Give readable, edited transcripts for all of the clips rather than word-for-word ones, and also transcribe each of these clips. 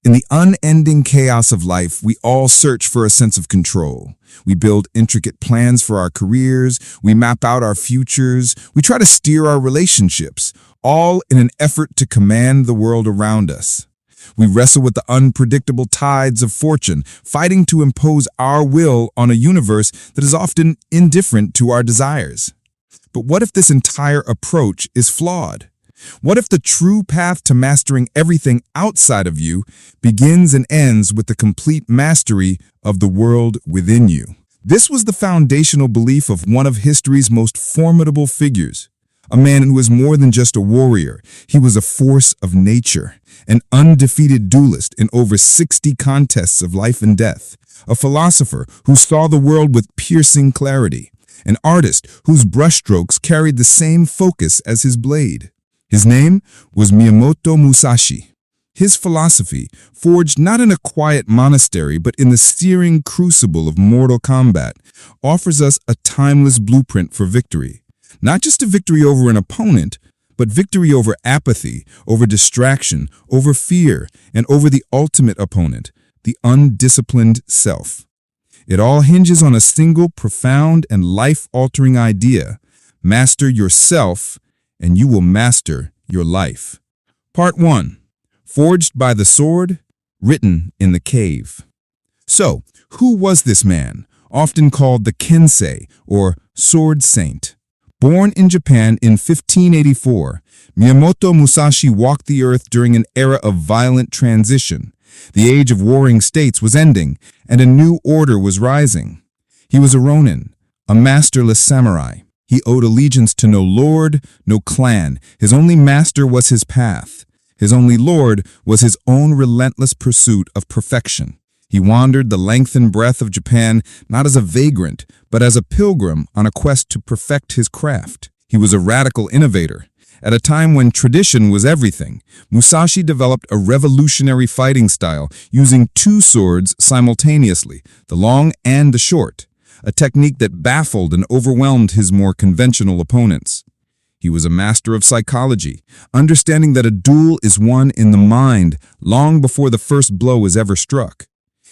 In the unending chaos of life, we all search for a sense of control. We build intricate plans for our careers, we map out our futures, we try to steer our relationships, all in an effort to command the world around us. We wrestle with the unpredictable tides of fortune, fighting to impose our will on a universe that is often indifferent to our desires. But what if this entire approach is flawed? What if the true path to mastering everything outside of you begins and ends with the complete mastery of the world within you? This was the foundational belief of one of history's most formidable figures, a man who was more than just a warrior. He was a force of nature, an undefeated duelist in over 60 contests of life and death, a philosopher who saw the world with piercing clarity, an artist whose brushstrokes carried the same focus as his blade. His name was Miyamoto Musashi. His philosophy, forged not in a quiet monastery but in the searing crucible of mortal combat, offers us a timeless blueprint for victory. Not just a victory over an opponent, but victory over apathy, over distraction, over fear, and over the ultimate opponent, the undisciplined self. It all hinges on a single profound and life-altering idea: master yourself, and you will master your life. Part 1. Forged by the Sword, written in the cave. So, who was this man, often called the Kensei, or Sword Saint? Born in Japan in 1584, Miyamoto Musashi walked the earth during an era of violent transition. The age of warring states was ending, and a new order was rising. He was a ronin, a masterless samurai. He owed allegiance to no lord, no clan. His only master was his path. His only lord was his own relentless pursuit of perfection. He wandered the length and breadth of Japan not as a vagrant, but as a pilgrim on a quest to perfect his craft. He was a radical innovator. At a time when tradition was everything, Musashi developed a revolutionary fighting style using two swords simultaneously, the long and the short, a technique that baffled and overwhelmed his more conventional opponents. He was a master of psychology, understanding that a duel is won in the mind long before the first blow is ever struck.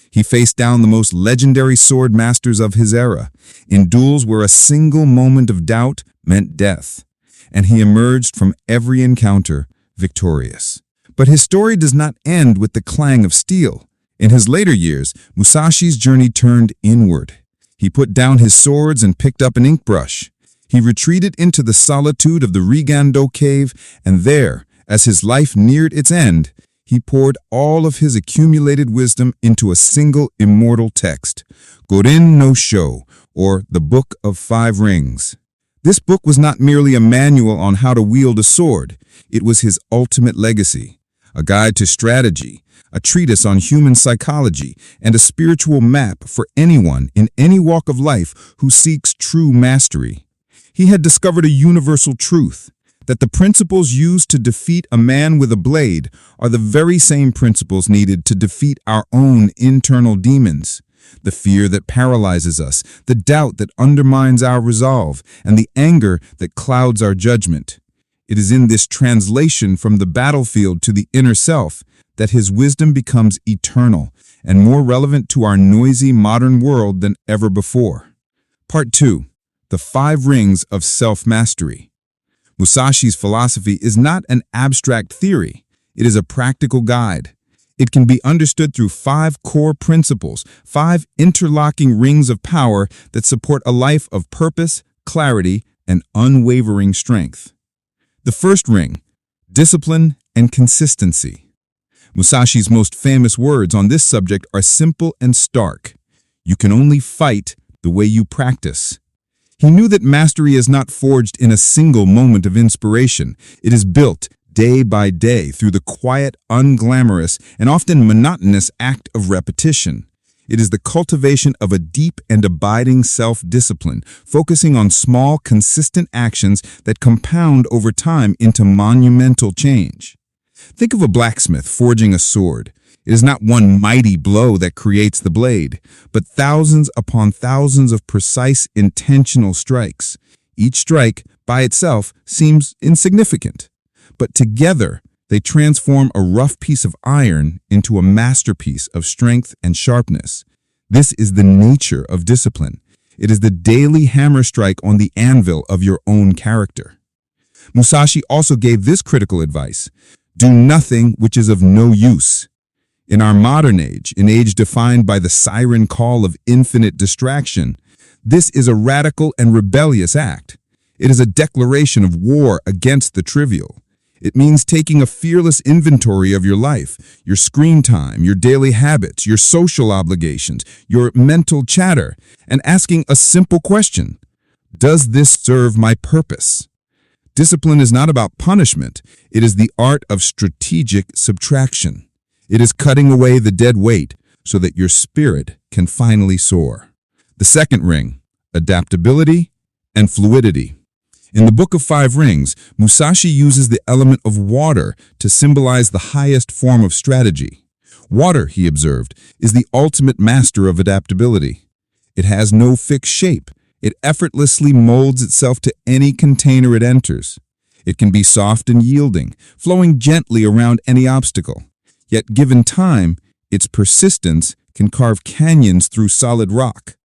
He faced down the most legendary sword masters of his era, in duels where a single moment of doubt meant death, and he emerged from every encounter victorious. But his story does not end with the clang of steel. In his later years, Musashi's journey turned inward. He put down his swords and picked up an ink brush. He retreated into the solitude of the Rigando cave, and there, as his life neared its end, he poured all of his accumulated wisdom into a single immortal text, Gorin no Sho, or the Book of Five Rings. This book was not merely a manual on how to wield a sword. It was his ultimate legacy, a guide to strategy, a treatise on human psychology, and a spiritual map for anyone in any walk of life who seeks true mastery. He had discovered a universal truth, that the principles used to defeat a man with a blade are the very same principles needed to defeat our own internal demons. The fear that paralyzes us, the doubt that undermines our resolve, and the anger that clouds our judgment. It is in this translation from the battlefield to the inner self that his wisdom becomes eternal and more relevant to our noisy modern world than ever before. Part 2. The Five Rings of Self-Mastery. Musashi's philosophy is not an abstract theory. It is a practical guide. It can be understood through 5 core principles, 5 interlocking rings of power that support a life of purpose, clarity, and unwavering strength. The first ring, discipline and consistency. Musashi's most famous words on this subject are simple and stark. You can only fight the way you practice. He knew that mastery is not forged in a single moment of inspiration. It is built day by day through the quiet, unglamorous, and often monotonous act of repetition. It is the cultivation of a deep and abiding self-discipline, focusing on small, consistent actions that compound over time into monumental change. Think of a blacksmith forging a sword. It is not one mighty blow that creates the blade, but thousands upon thousands of precise, intentional strikes. Each strike, by itself, seems insignificant, but together They transform a rough piece of iron into a masterpiece of strength and sharpness. This is the nature of discipline. It is the daily hammer strike on the anvil of your own character. Musashi also gave this critical advice: do nothing which is of no use. In our modern age, an age defined by the siren call of infinite distraction, this is a radical and rebellious act. It is a declaration of war against the trivial. It means taking a fearless inventory of your life, your screen time, your daily habits, your social obligations, your mental chatter, and asking a simple question: does this serve my purpose? Discipline is not about punishment. It is the art of strategic subtraction. It is cutting away the dead weight so that your spirit can finally soar. The second ring: adaptability and fluidity. In the Book of Five Rings, Musashi uses the element of water to symbolize the highest form of strategy. Water, he observed, is the ultimate master of adaptability. It has no fixed shape. It effortlessly molds itself to any container it enters. It can be soft and yielding, flowing gently around any obstacle. Yet, given time, its persistence can carve canyons through solid rock.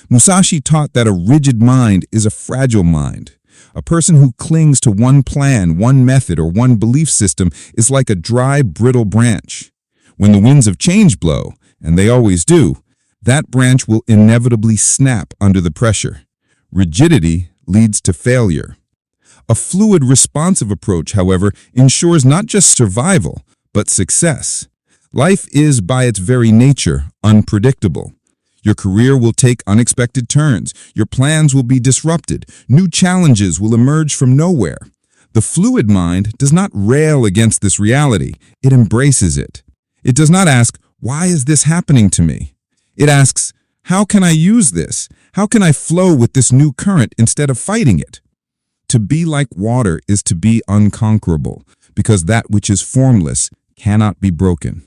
Musashi taught that a rigid mind is a fragile mind. A person who clings to one plan, one method, or one belief system is like a dry, brittle branch. When the winds of change blow, and they always do, that branch will inevitably snap under the pressure. Rigidity leads to failure. A fluid, responsive approach, however, ensures not just survival, but success. Life is, by its very nature, unpredictable. Your career will take unexpected turns. Your plans will be disrupted. New challenges will emerge from nowhere. The fluid mind does not rail against this reality. It embraces it. It does not ask, why is this happening to me? It asks, how can I use this? How can I flow with this new current instead of fighting it? To be like water is to be unconquerable, because that which is formless cannot be broken.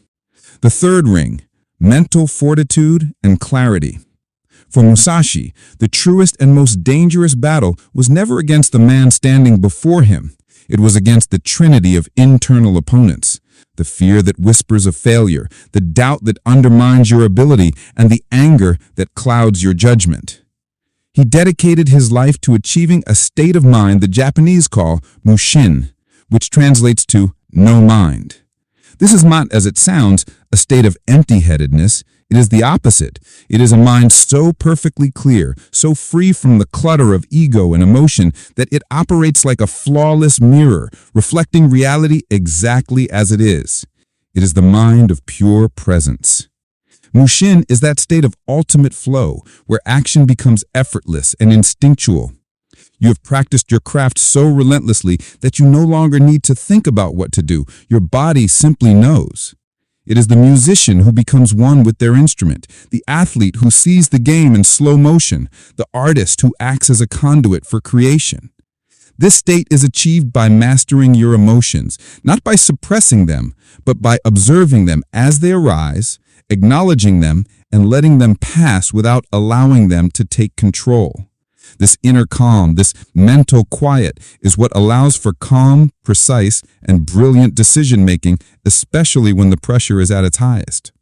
The third ring: mental fortitude and clarity. For Musashi, the truest and most dangerous battle was never against the man standing before him. It was against the trinity of internal opponents: the fear that whispers of failure, the doubt that undermines your ability, and the anger that clouds your judgment. He dedicated his life to achieving a state of mind the Japanese call mushin, which translates to no mind. This is not, as it sounds, a state of empty-headedness. It is the opposite. It is a mind so perfectly clear, so free from the clutter of ego and emotion, that it operates like a flawless mirror, reflecting reality exactly as it is. It is the mind of pure presence. Mushin is that state of ultimate flow, where action becomes effortless and instinctual. You have practiced your craft so relentlessly that you no longer need to think about what to do. Your body simply knows. It is the musician who becomes one with their instrument, the athlete who sees the game in slow motion, the artist who acts as a conduit for creation. This state is achieved by mastering your emotions, not by suppressing them, but by observing them as they arise, acknowledging them, and letting them pass without allowing them to take control. This inner calm, this mental quiet, is what allows for calm, precise, and brilliant decision-making, especially when the pressure is at its highest.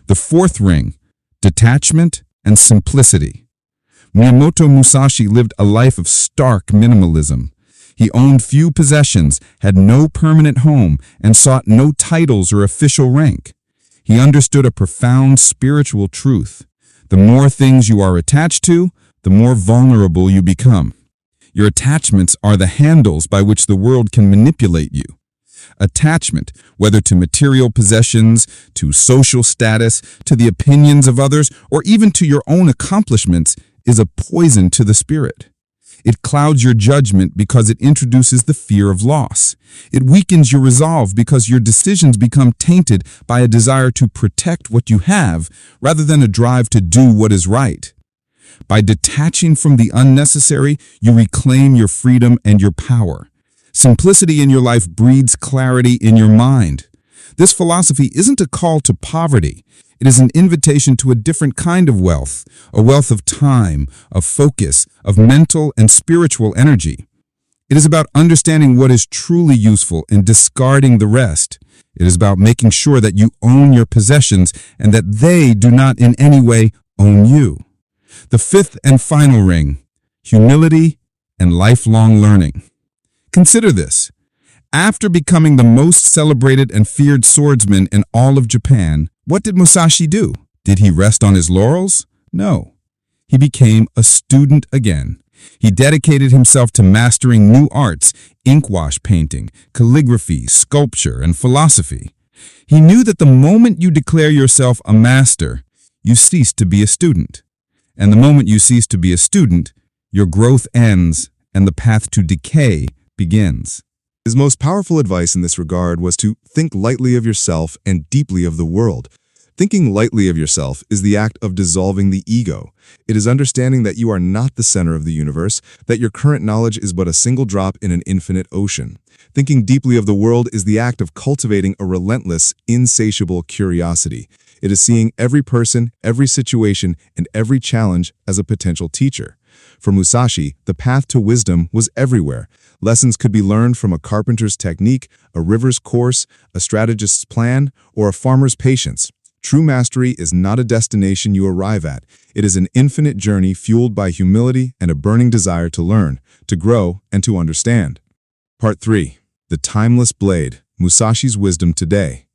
The fourth ring: detachment and simplicity. Miyamoto Musashi lived a life of stark minimalism. He owned few possessions, had no permanent home, and sought no titles or official rank. He understood a profound spiritual truth: the more things you are attached to, the more vulnerable you become. Your attachments are the handles by which the world can manipulate you. Attachment, whether to material possessions, to social status, to the opinions of others, or even to your own accomplishments, is a poison to the spirit. It clouds your judgment because it introduces the fear of loss. It weakens your resolve because your decisions become tainted by a desire to protect what you have rather than a drive to do what is right. By detaching from the unnecessary, you reclaim your freedom and your power. Simplicity in your life breeds clarity in your mind. This philosophy isn't a call to poverty. It is an invitation to a different kind of wealth, a wealth of time, of focus, of mental and spiritual energy. It is about understanding what is truly useful and discarding the rest. It is about making sure that you own your possessions and that they do not in any way own you. The fifth and final ring, humility and lifelong learning. Consider this. After becoming the most celebrated and feared swordsman in all of Japan, what did Musashi do? Did he rest on his laurels? No. He became a student again. He dedicated himself to mastering new arts, inkwash painting, calligraphy, sculpture, and philosophy. He knew that the moment you declare yourself a master, you cease to be a student. And the moment you cease to be a student, your growth ends and the path to decay begins. His most powerful advice in this regard was to think lightly of yourself and deeply of the world. Thinking lightly of yourself is the act of dissolving the ego. It is understanding that you are not the center of the universe, that your current knowledge is but a single drop in an infinite ocean. Thinking deeply of the world is the act of cultivating a relentless, insatiable curiosity. It is seeing every person, every situation, and every challenge as a potential teacher. For Musashi, the path to wisdom was everywhere. Lessons could be learned from a carpenter's technique, a river's course, a strategist's plan, or a farmer's patience. True mastery is not a destination you arrive at. It is an infinite journey fueled by humility and a burning desire to learn, to grow, and to understand. Part 3. The Timeless Blade, Musashi's Wisdom Today.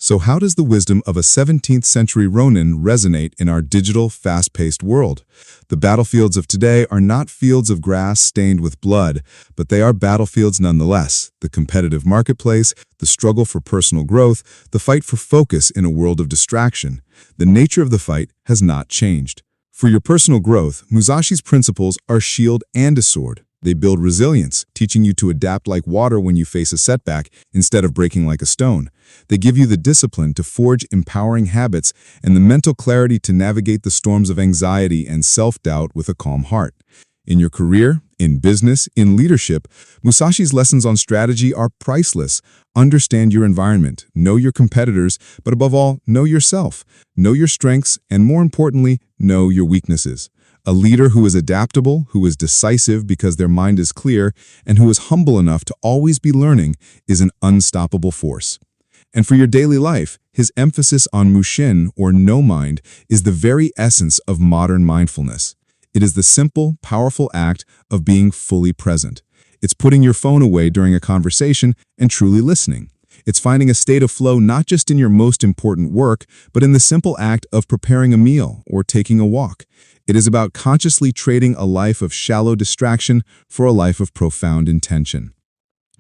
So how does the wisdom of a 17th century Ronin resonate in our digital, fast-paced world? The battlefields of today are not fields of grass stained with blood, but they are battlefields nonetheless. The competitive marketplace, the struggle for personal growth, the fight for focus in a world of distraction. The nature of the fight has not changed. For your personal growth, Musashi's principles are shield and a sword. They build resilience, teaching you to adapt like water when you face a setback instead of breaking like a stone. They give you the discipline to forge empowering habits and the mental clarity to navigate the storms of anxiety and self-doubt with a calm heart. In your career, in business, in leadership, Musashi's lessons on strategy are priceless. Understand your environment, know your competitors, but above all, know yourself. Know your strengths, and more importantly, know your weaknesses. A leader who is adaptable, who is decisive because their mind is clear, and who is humble enough to always be learning is an unstoppable force. And for your daily life, his emphasis on mushin, or no mind, is the very essence of modern mindfulness. It is the simple, powerful act of being fully present. It's putting your phone away during a conversation and truly listening. It's finding a state of flow not just in your most important work, but in the simple act of preparing a meal or taking a walk. It is about consciously trading a life of shallow distraction for a life of profound intention.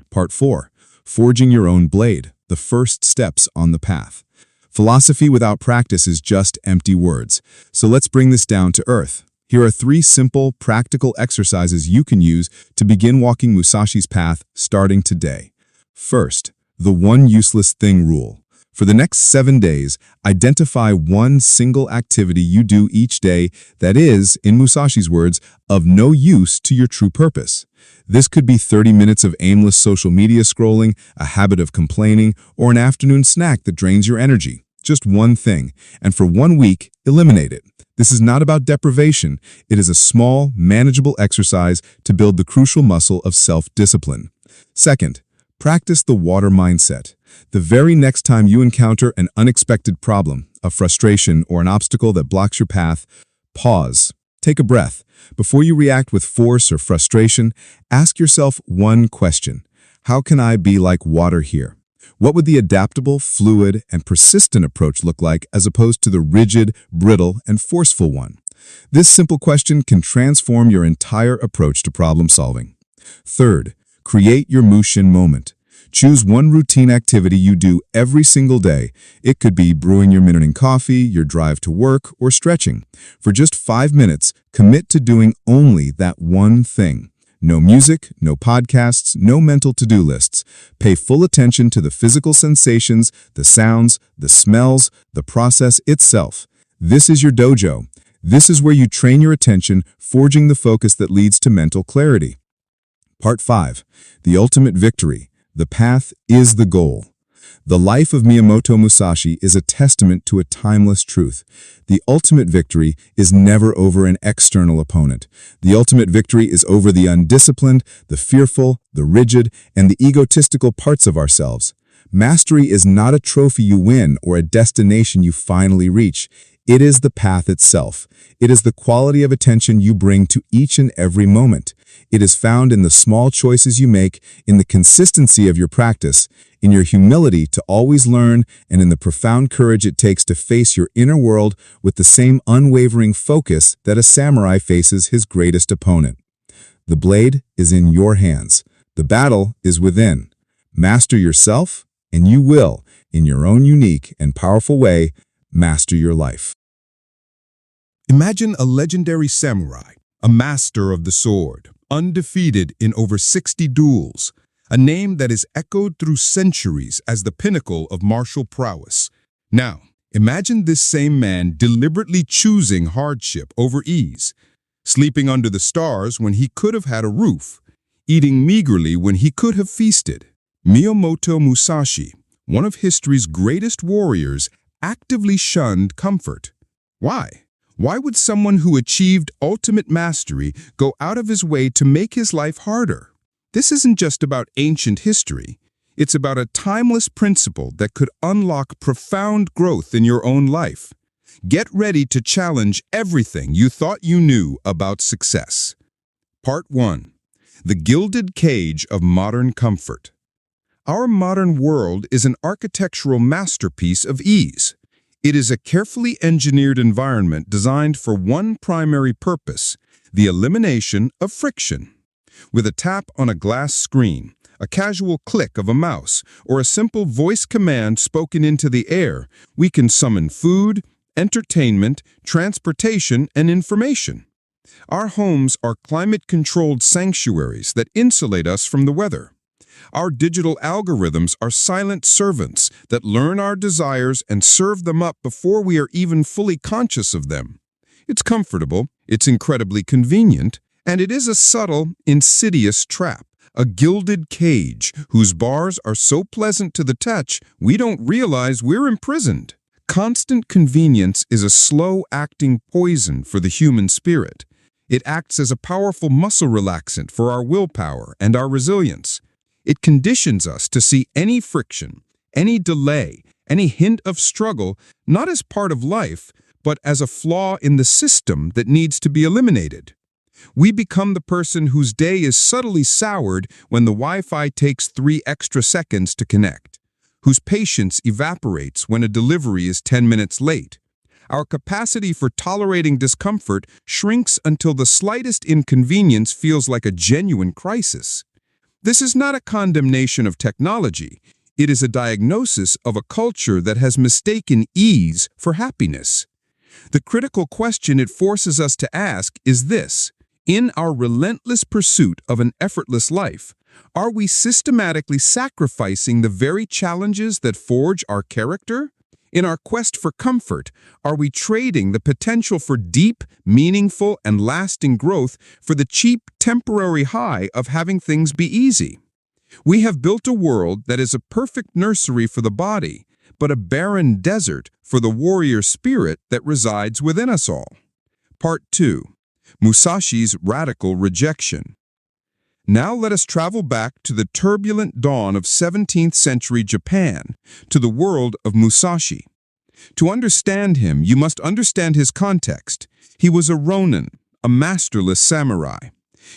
Part 4. Forging your own blade, the first steps on the path. Philosophy without practice is just empty words. So let's bring this down to earth. Here are 3 simple, practical exercises you can use to begin walking Musashi's path starting today. First, the one useless thing rule. For the next 7 days, identify one single activity you do each day that is, in Musashi's words, of no use to your true purpose. This could be 30 minutes of aimless social media scrolling, a habit of complaining, or an afternoon snack that drains your energy. Just one thing, and for 1 week, eliminate it. This is not about deprivation. It is a small, manageable exercise to build the crucial muscle of self-discipline. Second, practice the water mindset. The very next time you encounter an unexpected problem, a frustration, or an obstacle that blocks your path, pause. Take a breath. Before you react with force or frustration, ask yourself one question. How can I be like water here? What would the adaptable, fluid, and persistent approach look like as opposed to the rigid, brittle, and forceful one? This simple question can transform your entire approach to problem solving. Third, create your Mushin moment. Choose one routine activity you do every single day. It could be brewing your morning coffee, your drive to work, or stretching. For just 5 minutes, commit to doing only that one thing. No music, no podcasts, no mental to-do lists. Pay full attention to the physical sensations, the sounds, the smells, the process itself. This is your dojo. This is where you train your attention, forging the focus that leads to mental clarity. Part 5. The ultimate victory. The path is the goal. The life of Miyamoto Musashi is a testament to a timeless truth. The ultimate victory is never over an external opponent. The ultimate victory is over the undisciplined, the fearful, the rigid, and the egotistical parts of ourselves. Mastery is not a trophy you win or a destination you finally reach. It is the path itself. It is the quality of attention you bring to each and every moment. It is found in the small choices you make, in the consistency of your practice, in your humility to always learn, and in the profound courage it takes to face your inner world with the same unwavering focus that a samurai faces his greatest opponent. The blade is in your hands. The battle is within. Master yourself, and you will, in your own unique and powerful way, master your life. Imagine a legendary samurai, a master of the sword, undefeated in over 60 duels, a name that is echoed through centuries as the pinnacle of martial prowess. Now, imagine this same man deliberately choosing hardship over ease, sleeping under the stars when he could have had a roof, eating meagerly when he could have feasted. Miyamoto Musashi, one of history's greatest warriors, actively shunned comfort. Why? Why would someone who achieved ultimate mastery go out of his way to make his life harder? This isn't just about ancient history. It's about a timeless principle that could unlock profound growth in your own life. Get ready to challenge everything you thought you knew about success. Part 1. The Gilded Cage of Modern Comfort. Our modern world is an architectural masterpiece of ease. It is a carefully engineered environment designed for one primary purpose: the elimination of friction. With a tap on a glass screen, a casual click of a mouse, or a simple voice command spoken into the air, we can summon food, entertainment, transportation, and information. Our homes are climate-controlled sanctuaries that insulate us from the weather. Our digital algorithms are silent servants that learn our desires and serve them up before we are even fully conscious of them. It's comfortable, it's incredibly convenient, and it is a subtle, insidious trap, a gilded cage whose bars are so pleasant to the touch we don't realize we're imprisoned. Constant convenience is a slow-acting poison for the human spirit. It acts as a powerful muscle relaxant for our willpower and our resilience. It conditions us to see any friction, any delay, any hint of struggle, not as part of life, but as a flaw in the system that needs to be eliminated. We become the person whose day is subtly soured when the Wi-Fi takes 3 extra seconds to connect, whose patience evaporates when a delivery is 10 minutes late. Our capacity for tolerating discomfort shrinks until the slightest inconvenience feels like a genuine crisis. This is not a condemnation of technology. It is a diagnosis of a culture that has mistaken ease for happiness. The critical question it forces us to ask is this: in our relentless pursuit of an effortless life, are we systematically sacrificing the very challenges that forge our character? In our quest for comfort, are we trading the potential for deep, meaningful, and lasting growth for the cheap, temporary high of having things be easy? We have built a world that is a perfect nursery for the body, but a barren desert for the warrior spirit that resides within us all. Part 2. Musashi's Radical Rejection. Now let us travel back to the turbulent dawn of 17th century Japan, to the world of Musashi. To understand him, you must understand his context. He was a ronin, a masterless samurai.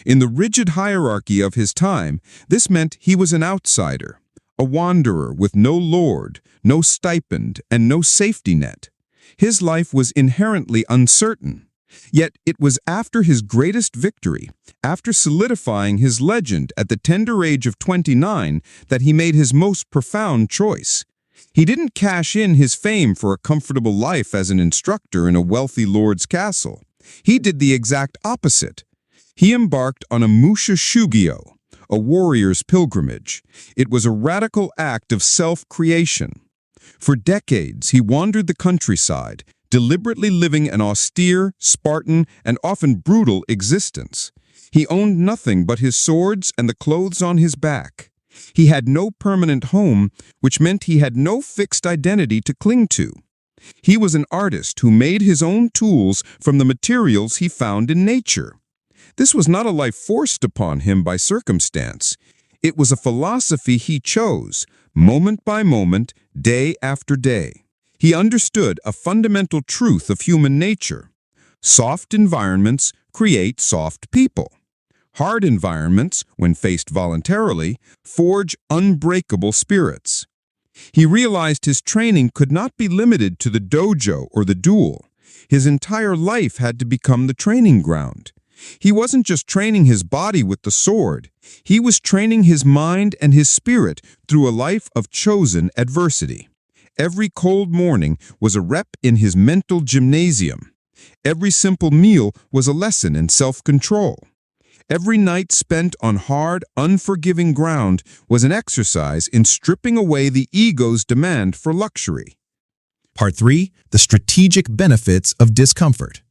In the rigid hierarchy of his time, this meant he was an outsider, a wanderer with no lord, no stipend, and no safety net. His life was inherently uncertain. Yet it was after his greatest victory, after solidifying his legend at the tender age of 29, that he made his most profound choice. He didn't cash in his fame for a comfortable life as an instructor in a wealthy lord's castle. He did the exact opposite. He embarked on a musha shugyo, a warrior's pilgrimage. It was a radical act of self-creation. For decades, he wandered the countryside, deliberately living an austere, Spartan, and often brutal existence. He owned nothing but his swords and the clothes on his back. He had no permanent home, which meant he had no fixed identity to cling to. He was an artist who made his own tools from the materials he found in nature. This was not a life forced upon him by circumstance. It was a philosophy he chose, moment by moment, day after day. He understood a fundamental truth of human nature. Soft environments create soft people. Hard environments, when faced voluntarily, forge unbreakable spirits. He realized his training could not be limited to the dojo or the duel. His entire life had to become the training ground. He wasn't just training his body with the sword. He was training his mind and his spirit through a life of chosen adversity. Every cold morning was a rep in his mental gymnasium. Every simple meal was a lesson in self-control. Every night spent on hard, unforgiving ground was an exercise in stripping away the ego's demand for luxury. Part 3. The strategic benefits of discomfort.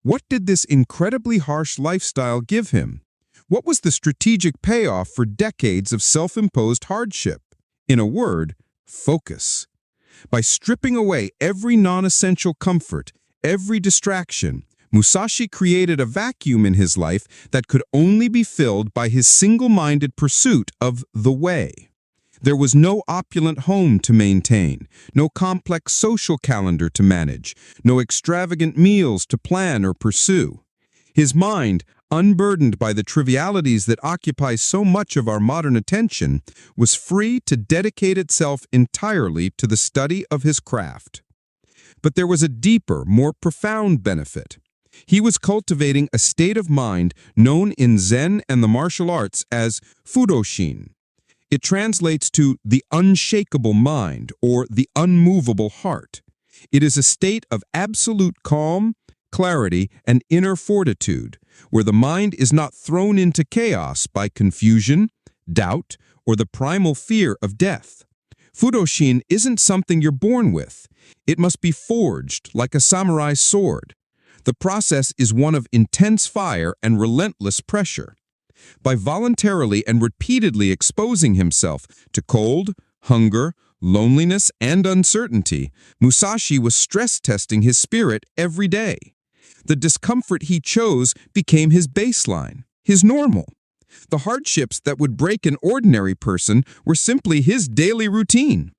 What did this incredibly harsh lifestyle give him? What was the strategic payoff for decades of self-imposed hardship? In a word, focus. By stripping away every non-essential comfort, every distraction, Musashi created a vacuum in his life that could only be filled by his single-minded pursuit of the way. There was no opulent home to maintain, no complex social calendar to manage, no extravagant meals to plan or pursue. His mind, unburdened by the trivialities that occupy so much of our modern attention, was free to dedicate itself entirely to the study of his craft. But there was a deeper, more profound benefit. He was cultivating a state of mind known in Zen and the martial arts as fudoshin. It translates to the unshakable mind or the unmovable heart. It is a state of absolute calm, clarity, and inner fortitude, where the mind is not thrown into chaos by confusion, doubt, or the primal fear of death. Fudoshin isn't something you're born with. It must be forged like a samurai's sword. The process is one of intense fire and relentless pressure. By voluntarily and repeatedly exposing himself to cold, hunger, loneliness, and uncertainty, Musashi was stress-testing his spirit every day. The discomfort he chose became his baseline, his normal. The hardships that would break an ordinary person were simply his daily routine.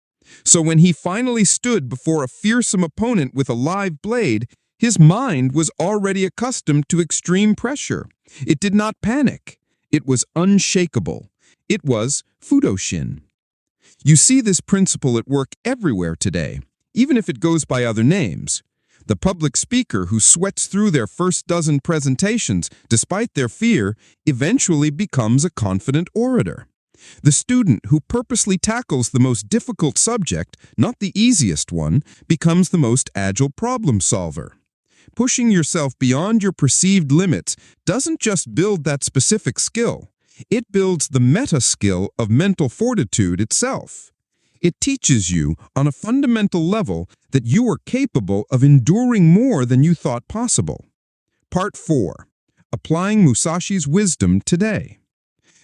So when he finally stood before a fearsome opponent with a live blade, his mind was already accustomed to extreme pressure. It did not panic. It was unshakable. It was fudoshin. You see this principle at work everywhere today, even if it goes by other names. The public speaker who sweats through their first dozen presentations, despite their fear, eventually becomes a confident orator. The student who purposely tackles the most difficult subject, not the easiest one, becomes the most agile problem solver. Pushing yourself beyond your perceived limits doesn't just build that specific skill. It builds the meta-skill of mental fortitude itself. It teaches you, on a fundamental level, that you are capable of enduring more than you thought possible. Part 4. Applying Musashi's wisdom today.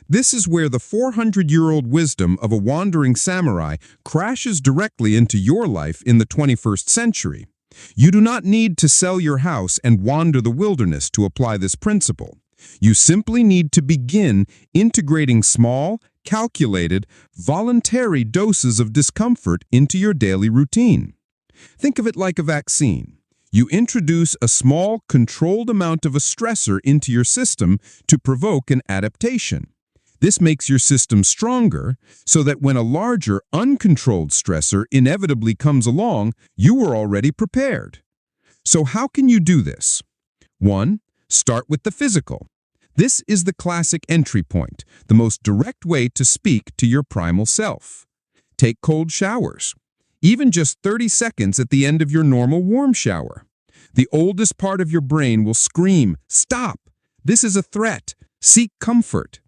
This is where the 400-year-old wisdom of a wandering samurai crashes directly into your life in the 21st century. You do not need to sell your house and wander the wilderness to apply this principle. You simply need to begin integrating small, calculated, voluntary doses of discomfort into your daily routine. Think of it like a vaccine. You introduce a small, controlled amount of a stressor into your system to provoke an adaptation. This makes your system stronger so that when a larger, uncontrolled stressor inevitably comes along, you are already prepared. So how can you do this? 1. Start with the physical. This is the classic entry point, the most direct way to speak to your primal self. Take cold showers, even just 30 seconds at the end of your normal warm shower. The oldest part of your brain will scream, "Stop! This is a threat. Seek comfort."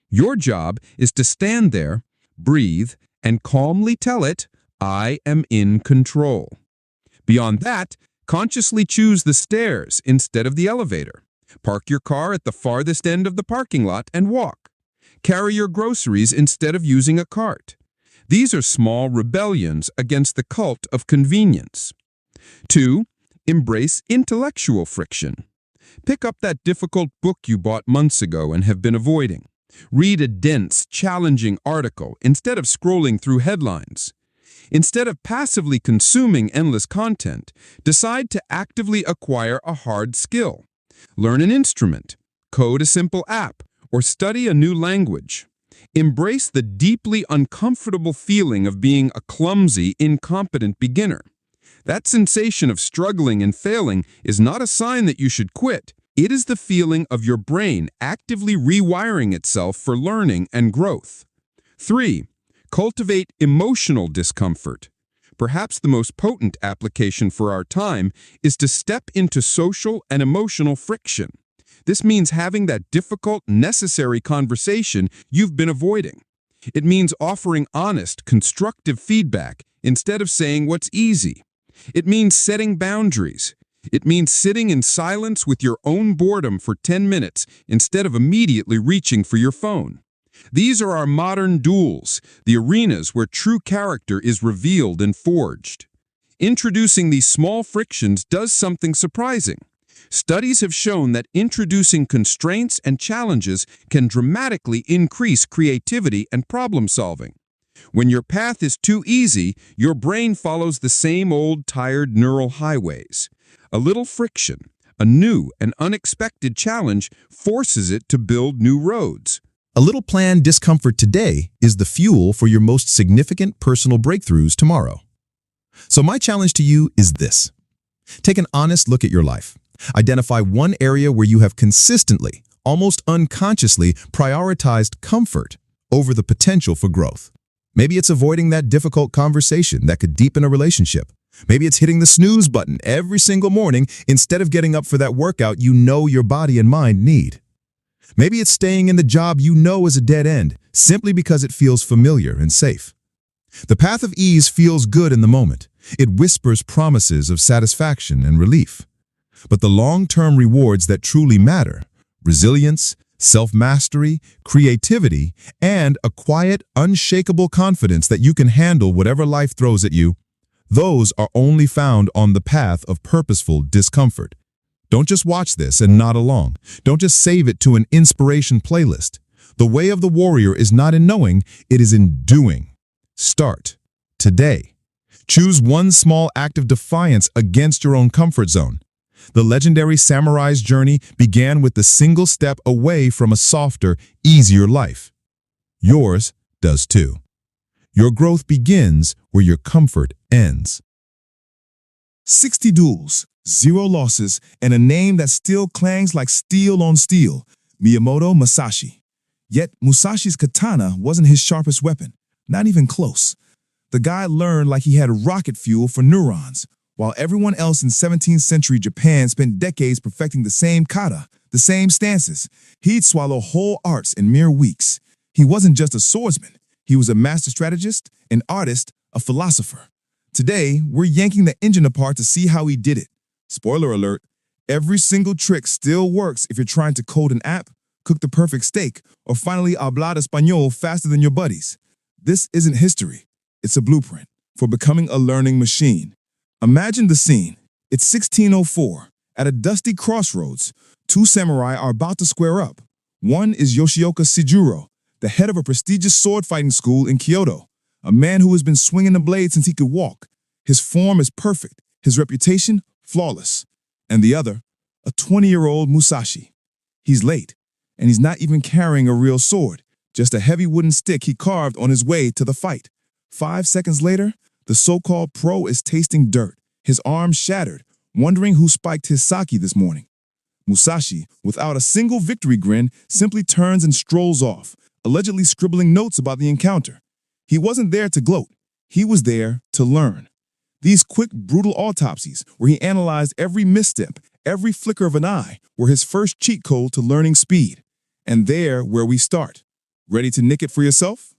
Your job is to stand there, breathe, and calmly tell it, "I am in control." Beyond that, consciously choose the stairs instead of the elevator. Park your car at the farthest end of the parking lot and walk. Carry your groceries instead of using a cart. These are small rebellions against the cult of convenience. 2. Embrace intellectual friction. Pick up that difficult book you bought months ago and have been avoiding. Read a dense, challenging article instead of scrolling through headlines. Instead of passively consuming endless content, decide to actively acquire a hard skill. Learn an instrument, code a simple app, or study a new language. Embrace the deeply uncomfortable feeling of being a clumsy, incompetent beginner. That sensation of struggling and failing is not a sign that you should quit. It is the feeling of your brain actively rewiring itself for learning and growth. 3. Cultivate emotional discomfort. Perhaps the most potent application for our time is to step into social and emotional friction. This means having that difficult, necessary conversation you've been avoiding. It means offering honest, constructive feedback instead of saying what's easy. It means setting boundaries. It means sitting in silence with your own boredom for 10 minutes instead of immediately reaching for your phone. These are our modern duels, the arenas where true character is revealed and forged. Introducing these small frictions does something surprising. Studies have shown that introducing constraints and challenges can dramatically increase creativity and problem solving. When your path is too easy, your brain follows the same old tired neural highways. A little friction, a new and unexpected challenge forces it to build new roads. A little planned discomfort today is the fuel for your most significant personal breakthroughs tomorrow. So my challenge to you is this. Take an honest look at your life. Identify one area where you have consistently, almost unconsciously, prioritized comfort over the potential for growth. Maybe it's avoiding that difficult conversation that could deepen a relationship. Maybe it's hitting the snooze button every single morning instead of getting up for that workout you know your body and mind need. Maybe it's staying in the job you know is a dead end, simply because it feels familiar and safe. The path of ease feels good in the moment. It whispers promises of satisfaction and relief. But the long-term rewards that truly matter, resilience, self-mastery, creativity, and a quiet, unshakable confidence that you can handle whatever life throws at you, those are only found on the path of purposeful discomfort. Don't just watch this and nod along. Don't just save it to an inspiration playlist. The way of the warrior is not in knowing, it is in doing. Start today. Choose one small act of defiance against your own comfort zone. The legendary samurai's journey began with the single step away from a softer, easier life. Yours does too. Your growth begins where your comfort ends. 60 duels, 0 losses, and a name that still clangs like steel on steel, Miyamoto Musashi. Yet Musashi's katana wasn't his sharpest weapon, not even close. The guy learned like he had rocket fuel for neurons, while everyone else in 17th century Japan spent decades perfecting the same kata, the same stances. He'd swallow whole arts in mere weeks. He wasn't just a swordsman. He was a master strategist, an artist, a philosopher. Today, we're yanking the engine apart to see how he did it. Spoiler alert, every single trick still works if you're trying to code an app, cook the perfect steak, or finally hablar español faster than your buddies. This isn't history. It's a blueprint for becoming a learning machine. Imagine the scene. It's 1604. At a dusty crossroads, 2 samurai are about to square up. One is Yoshioka Sijuro, the head of a prestigious sword fighting school in Kyoto, a man who has been swinging the blade since he could walk. His form is perfect, his reputation flawless. And the other, a 20-year-old Musashi. He's late, and he's not even carrying a real sword, just a heavy wooden stick he carved on his way to the fight. 5 seconds later, the so-called pro is tasting dirt, his arms shattered, wondering who spiked his sake this morning. Musashi, without a single victory grin, simply turns and strolls off, allegedly scribbling notes about the encounter. He wasn't there to gloat. He was there to learn. These quick, brutal autopsies, where he analyzed every misstep, every flicker of an eye, were his first cheat code to learning speed. And there where we start. Ready to nick it for yourself?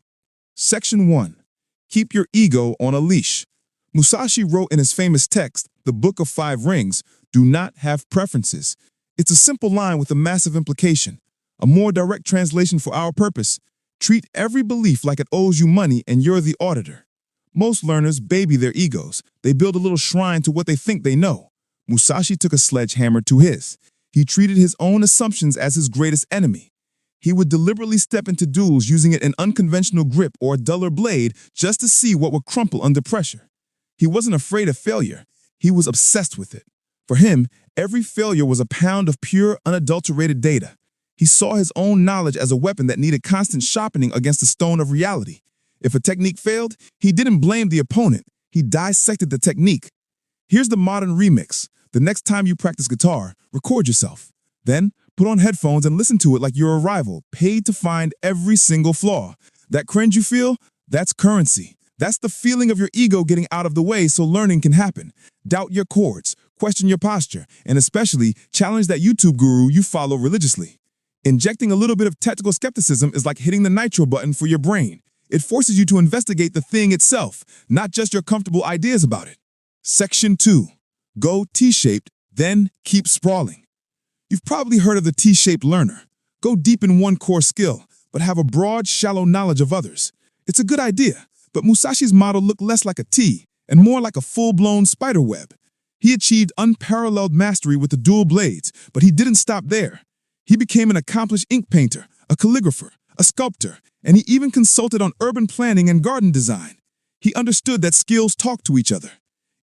Section 1. Keep your ego on a leash. Musashi wrote in his famous text, The Book of 5 Rings, do not have preferences. It's a simple line with a massive implication. A more direct translation for our purpose, Treat every belief like it owes you money and you're the auditor. Most learners baby their egos. They build a little shrine to what they think they know. Musashi took a sledgehammer to his. He treated his own assumptions as his greatest enemy. He would deliberately step into duels using an unconventional grip or a duller blade just to see what would crumple under pressure. He wasn't afraid of failure. He was obsessed with it. For him, every failure was a pound of pure, unadulterated data. He saw his own knowledge as a weapon that needed constant sharpening against the stone of reality. If a technique failed, he didn't blame the opponent. He dissected the technique. Here's the modern remix. The next time you practice guitar, record yourself. Then, put on headphones and listen to it like you're a rival, paid to find every single flaw. That cringe you feel? That's currency. That's the feeling of your ego getting out of the way so learning can happen. Doubt your chords, question your posture, and especially challenge that YouTube guru you follow religiously. Injecting a little bit of technical skepticism is like hitting the nitro button for your brain. It forces you to investigate the thing itself, not just your comfortable ideas about it. Section 2. Go T-shaped, then keep sprawling. You've probably heard of the T-shaped learner. Go deep in one core skill, but have a broad, shallow knowledge of others. It's a good idea, but Musashi's model looked less like a T and more like a full-blown spider web. He achieved unparalleled mastery with the dual blades, but he didn't stop there. He became an accomplished ink painter, a calligrapher, a sculptor, and he even consulted on urban planning and garden design. He understood that skills talk to each other.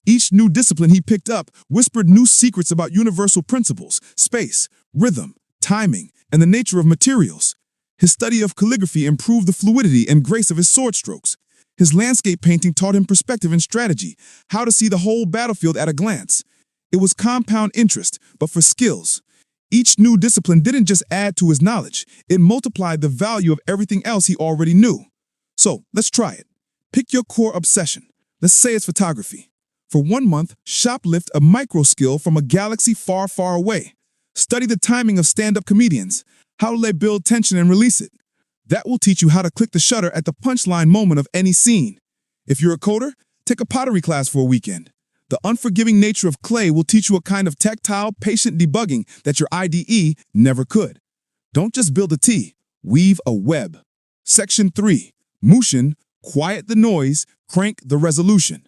Each new discipline he picked up whispered new secrets about universal principles, space, rhythm, timing, and the nature of materials. His study of calligraphy improved the fluidity and grace of his sword strokes. His landscape painting taught him perspective and strategy, how to see the whole battlefield at a glance. It was compound interest, but for skills. Each new discipline didn't just add to his knowledge, it multiplied the value of everything else he already knew. So, let's try it. Pick your core obsession. Let's say it's photography. For 1 month, shoplift a micro skill from a galaxy far, far away. Study the timing of stand-up comedians, how they build tension and release it. That will teach you how to click the shutter at the punchline moment of any scene. If you're a coder, take a pottery class for a weekend. The unforgiving nature of clay will teach you a kind of tactile, patient debugging that your IDE never could. Don't just build a T, weave a web. Section 3. Mushin, quiet the noise, crank the resolution.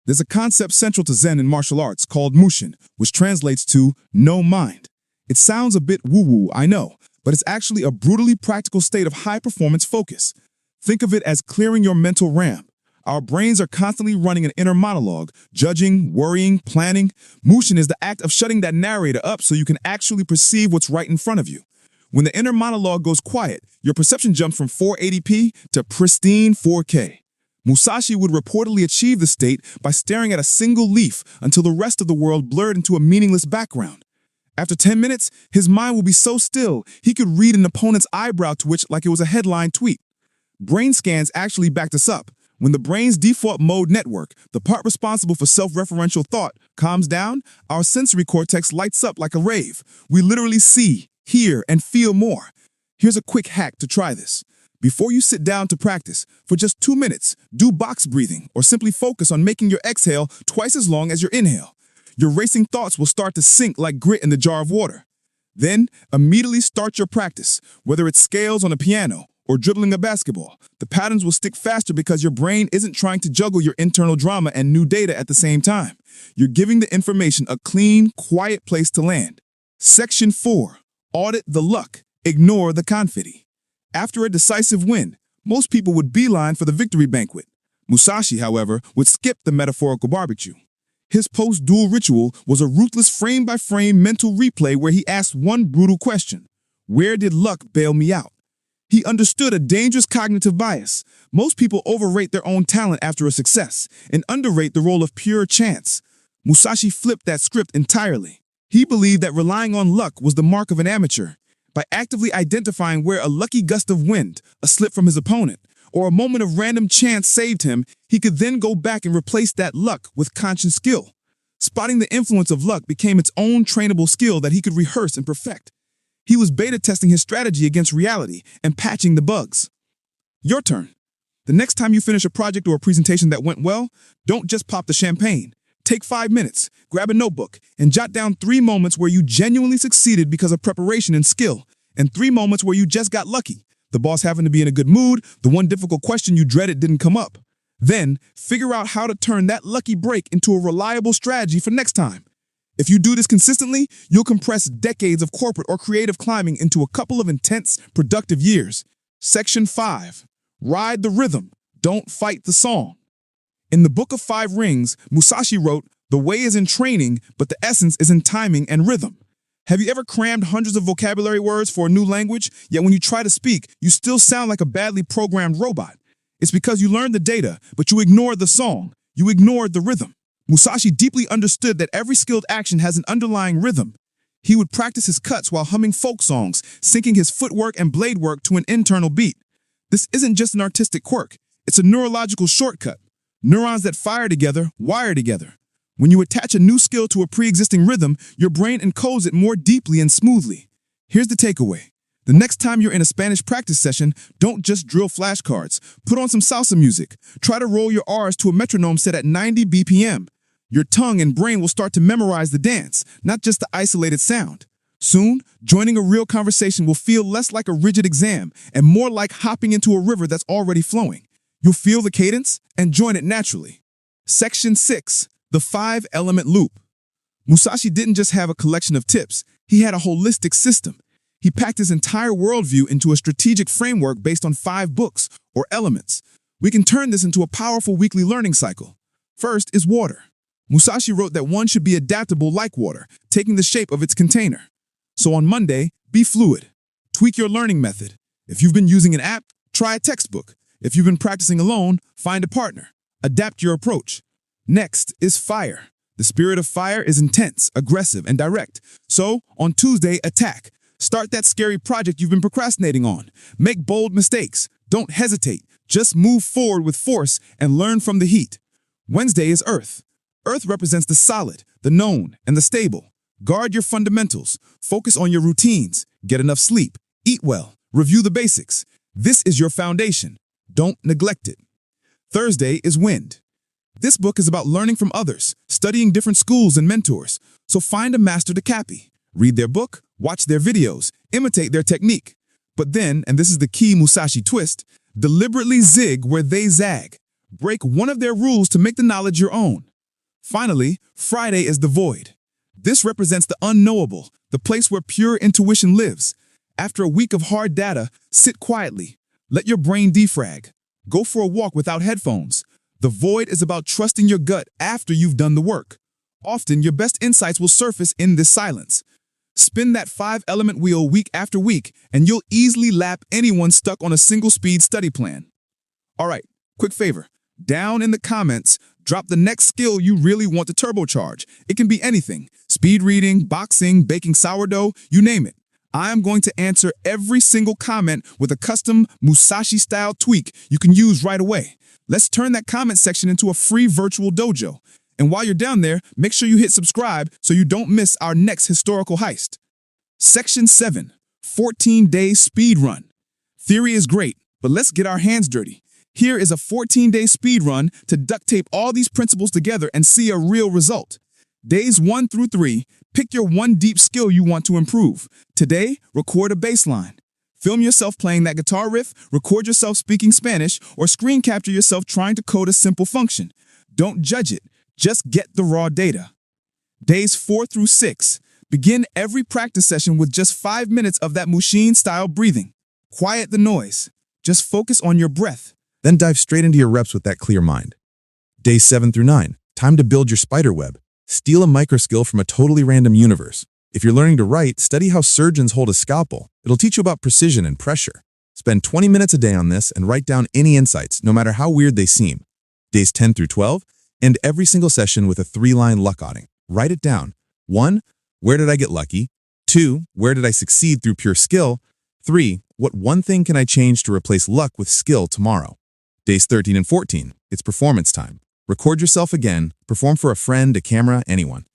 There's a concept central to Zen in martial arts called Mushin, which translates to no mind. It sounds a bit woo-woo, I know, but it's actually a brutally practical state of high-performance focus. Think of it as clearing your mental RAM. Our brains are constantly running an inner monologue, judging, worrying, planning. Mushin is the act of shutting that narrator up so you can actually perceive what's right in front of you. When the inner monologue goes quiet, your perception jumps from 480p to pristine 4K. Musashi would reportedly achieve the state by staring at a single leaf until the rest of the world blurred into a meaningless background. After 10 minutes, his mind will be so still, he could read an opponent's eyebrow twitch like it was a headline tweet. Brain scans actually backed this up. When the brain's default mode network, the part responsible for self-referential thought, calms down, our sensory cortex lights up like a rave. We literally see, hear, and feel more. Here's a quick hack to try this. Before you sit down to practice, for just 2 minutes, do box breathing or simply focus on making your exhale twice as long as your inhale. Your racing thoughts will start to sink like grit in the jar of water. Then, immediately start your practice, whether it's scales on a piano or dribbling a basketball. The patterns will stick faster because your brain isn't trying to juggle your internal drama and new data at the same time. You're giving the information a clean, quiet place to land. Section 4. Audit the luck. Ignore the confetti. After a decisive win, most people would beeline for the victory banquet. Musashi, however, would skip the metaphorical barbecue. His post-duel ritual was a ruthless frame-by-frame mental replay where he asked one brutal question: where did luck bail me out? He understood a dangerous cognitive bias. Most people overrate their own talent after a success and underrate the role of pure chance. Musashi flipped that script entirely. He believed that relying on luck was the mark of an amateur. By actively identifying where a lucky gust of wind, a slip from his opponent, or a moment of random chance saved him, he could then go back and replace that luck with conscious skill. Spotting the influence of luck became its own trainable skill that he could rehearse and perfect. He was beta testing his strategy against reality and patching the bugs. Your turn. The next time you finish a project or a presentation that went well, don't just pop the champagne. Take 5 minutes, grab a notebook, and jot down 3 moments where you genuinely succeeded because of preparation and skill, and 3 moments where you just got lucky. the boss happened to be in a good mood, the one difficult question you dreaded didn't come up. Then, figure out how to turn that lucky break into a reliable strategy for next time. If you do this consistently, you'll compress decades of corporate or creative climbing into a couple of intense, productive years. Section 5. Ride the rhythm. Don't fight the song. In the Book of Five Rings, Musashi wrote, "The way is in training, but the essence is in timing and rhythm." Have you ever crammed hundreds of vocabulary words for a new language, yet when you try to speak, you still sound like a badly programmed robot? It's because you learned the data, but you ignored the song. You ignored the rhythm. Musashi deeply understood that every skilled action has an underlying rhythm. He would practice his cuts while humming folk songs, syncing his footwork and blade work to an internal beat. This isn't just an artistic quirk, it's a neurological shortcut. Neurons that fire together, wire together. When you attach a new skill to a pre-existing rhythm, your brain encodes it more deeply and smoothly. Here's the takeaway. The next time you're in a Spanish practice session, don't just drill flashcards. Put on some salsa music. Try to roll your R's to a metronome set at 90 BPM. Your tongue and brain will start to memorize the dance, not just the isolated sound. Soon, joining a real conversation will feel less like a rigid exam and more like hopping into a river that's already flowing. You'll feel the cadence and join it naturally. Section 6. The 5-element loop. Musashi didn't just have a collection of tips, he had a holistic system. He packed his entire worldview into a strategic framework based on 5 books, or elements. We can turn this into a powerful weekly learning cycle. First is water. Musashi wrote that one should be adaptable like water, taking the shape of its container. So on Monday, be fluid. Tweak your learning method. If you've been using an app, try a textbook. If you've been practicing alone, find a partner. Adapt your approach. Next is fire. The spirit of fire is intense, aggressive, and direct. So, on Tuesday, attack. Start that scary project you've been procrastinating on. Make bold mistakes. Don't hesitate. Just move forward with force and learn from the heat. Wednesday is earth. Earth represents the solid, the known, and the stable. Guard your fundamentals. Focus on your routines. Get enough sleep. Eat well. Review the basics. This is your foundation. Don't neglect it. Thursday is wind. This book is about learning from others, studying different schools and mentors. So find a master to copy. Read their book, watch their videos, imitate their technique. But then, and this is the key Musashi twist, deliberately zig where they zag. Break one of their rules to make the knowledge your own. Finally, Friday is the void. This represents the unknowable, the place where pure intuition lives. After a week of hard data, sit quietly. Let your brain defrag. Go for a walk without headphones. The void is about trusting your gut after you've done the work. Often, your best insights will surface in this silence. Spin that 5-element wheel week after week, and you'll easily lap anyone stuck on a single-speed study plan. All right, quick favor. Down in the comments, drop the next skill you really want to turbocharge. It can be anything. Speed reading, boxing, baking sourdough, you name it. I am going to answer every single comment with a custom Musashi-style tweak you can use right away. Let's turn that comment section into a free virtual dojo. And while you're down there, make sure you hit subscribe so you don't miss our next historical heist. Section 7. 14-day speed run. Theory is great, but let's get our hands dirty. Here is a 14-day speed run to duct tape all these principles together and see a real result. Days 1 through 3, pick your one deep skill you want to improve. Today, record a bass line. Film yourself playing that guitar riff, record yourself speaking Spanish, or screen capture yourself trying to code a simple function. Don't judge it, just get the raw data. Days 4 through 6, begin every practice session with just 5 minutes of that Mushin-style breathing. Quiet the noise. Just focus on your breath. Then dive straight into your reps with that clear mind. Days 7 through 9, time to build your spider web. Steal a microskill from a totally random universe. If you're learning to write, study how surgeons hold a scalpel. It'll teach you about precision and pressure. Spend 20 minutes a day on this and write down any insights, no matter how weird they seem. Days 10 through 12, end every single session with a 3-line luck auditing. Write it down. 1. Where did I get lucky? 2. Where did I succeed through pure skill? 3. What one thing can I change to replace luck with skill tomorrow? Days 13 and 14, it's performance time. Record yourself again, perform for a friend, a camera, anyone.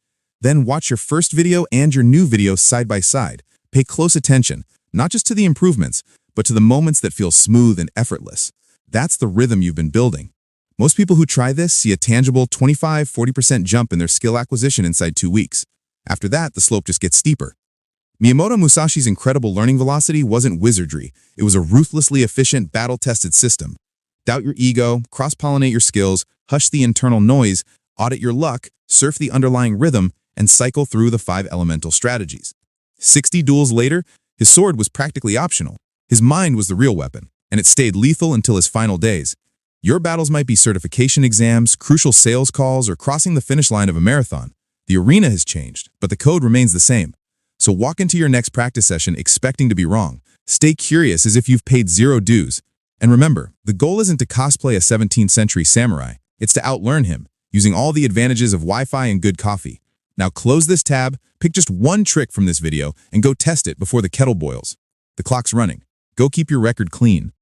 Then watch your first video and your new video side by side. Pay close attention, not just to the improvements, but to the moments that feel smooth and effortless. That's the rhythm you've been building. Most people who try this see a tangible 25–40% jump in their skill acquisition inside 2 weeks. After that, the slope just gets steeper. Miyamoto Musashi's incredible learning velocity wasn't wizardry. It was a ruthlessly efficient, battle-tested system. Doubt your ego, cross-pollinate your skills, hush the internal noise, audit your luck, surf the underlying rhythm, and cycle through the 5 elemental strategies. 60 duels later, his sword was practically optional. His mind was the real weapon, and it stayed lethal until his final days. Your battles might be certification exams, crucial sales calls, or crossing the finish line of a marathon. The arena has changed, but the code remains the same. So walk into your next practice session expecting to be wrong. Stay curious as if you've paid 0 dues. And remember, the goal isn't to cosplay a 17th century samurai. It's to outlearn him, using all the advantages of Wi-Fi and good coffee. Now close this tab, pick just one trick from this video, and go test it before the kettle boils. The clock's running. Go keep your record clean.